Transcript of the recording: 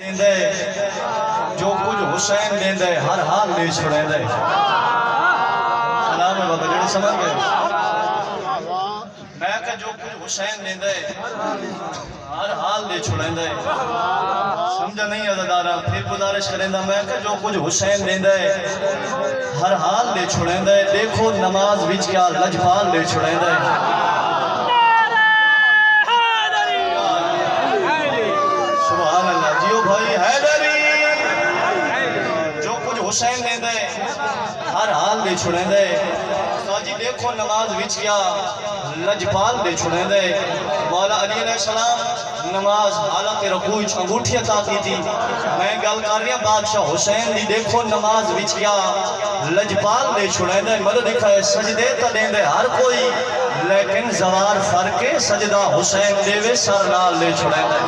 जो कुछ हुसैन देंदे हर हाल ले छुड़ेंदे। सलाम है बाबा जेड़े समझ गए। मैं कहा जो कुछ हुसैन देंदे हर हाल ले छुड़ेंदे। समझा नहीं अदादारा फिर गुजारिश करेंदा। मैं कहा जो कुछ हुसैन देंदे हर हाल ले छुड़ेंदे। देखो नमाज विच क्या लजपाल ले छुड़ेंदे। सुभान अल्लाह जियो भाई हैदरी। जो कुछ हुसैन देंदे हर हाल दे छुड़ेंदे। जी देखो नमाज विच क्या लजपाल दे छुड़ेंदे। मौला अली अलैहिस्सलाम नमाज हालांकि रुकू विच अंगूठी अता की थी। मैं गल कर रहा बादशाह हुसैन दी। देखो नमाज विच क्या लजपाल दे छुड़ेंदे। मदद दिखाए सजदे तो देंदे हर कोई लेकिन जवार फर्क सजदा हुसैन देवे सर नाल ले छुड़ेंदे।